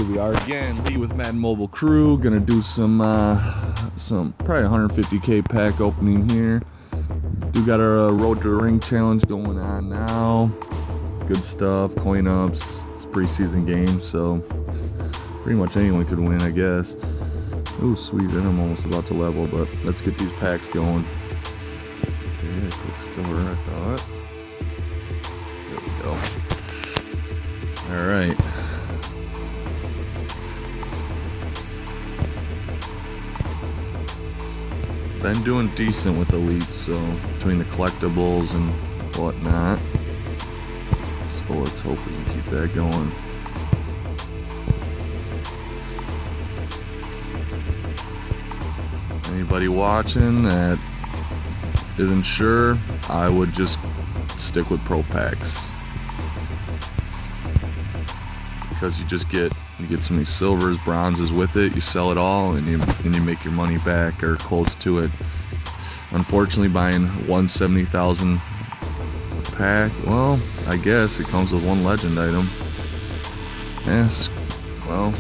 Here we are again, Lee with Madden Mobile Crew. Gonna do some probably 150k pack opening here. Do got our Road to the Ring challenge going on now. Good stuff, coin ups. It's a preseason game, so pretty much anyone could win, I guess. Oh, sweet, and I'm almost about to level, but let's get these packs going. Okay, quick store, I thought. There we go. All right. Been doing decent with elites, so between the collectibles and whatnot. So let's hope we can keep that going. Anybody watching that isn't sure, I would just stick with pro packs, because you get so many silvers, bronzes with it. You sell it all and you make your money back or close to it. Unfortunately, buying 170,000 pack, well, I guess it comes with one legend item. Yes, well,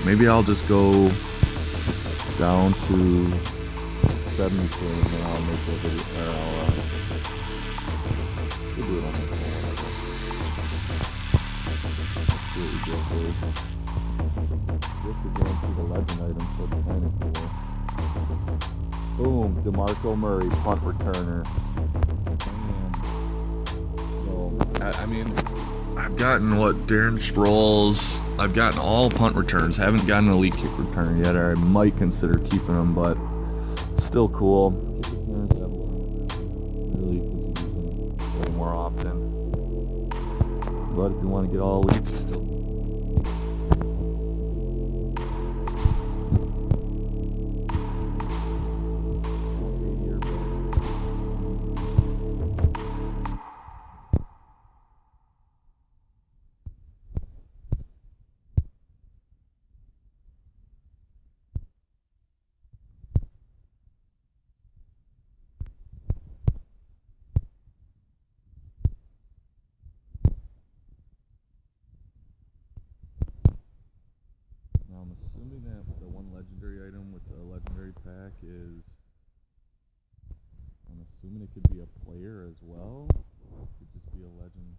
maybe I'll just go down to 72 and then I'll make a video, or we'll do it on my phone. Just to go through the legend item, so it's kind of cool. Boom, DeMarco Murray, punt returner. So, I mean, I've gotten Darren Sproles. I've gotten all punt returns. Haven't gotten an elite kick return yet, or I might consider keeping them, but still cool. Kick returns have really could use them way more often. But if you want to get all elites, you still. I'm assuming that the one legendary item with the legendary pack is, I'm assuming it could be a player as well. It could just be a legend.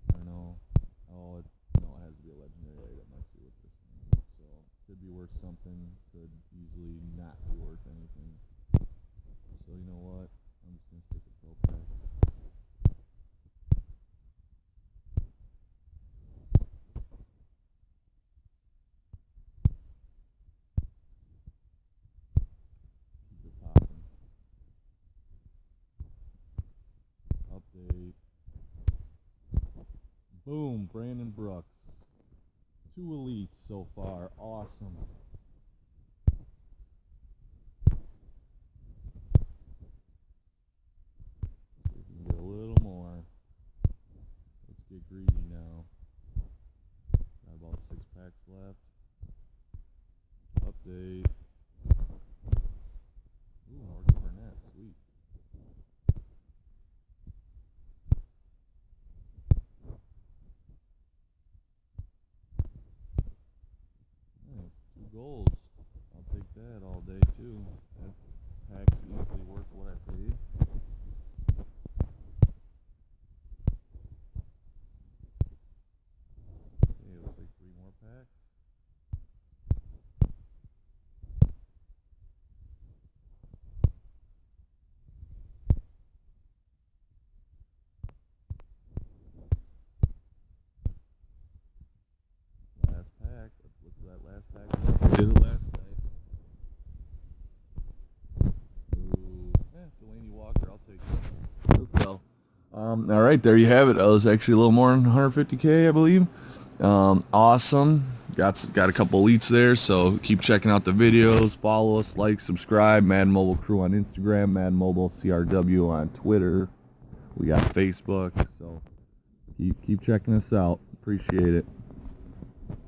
I don't know. Oh, no, it has to be a legendary item. I see what this means. So, could be worth something, could easily not be worth anything. So, you know what? I'm just going to stick with pro packs. Update. Boom, Brandon Brooks. 2 elites so far. Awesome. See if we can get a little more. Let's get greedy now. Got about 6 packs left. Update. Ooh, Morgan Burnett. Sweet. Goals. I'll take that all day too. That pack's easily worth what I paid. Okay, it looks like 3 more packs. Last pack. Let's look for that last pack. We did it last night. Ooh, Delaney Walker, I'll take it. So, all right, there you have it. That was actually a little more than 150k, I believe. Awesome. Got a couple elites there, so keep checking out the videos. Follow us, like, subscribe. Madden Mobile Crew on Instagram, Madden Mobile CRW on Twitter. We got Facebook, so keep checking us out. Appreciate it.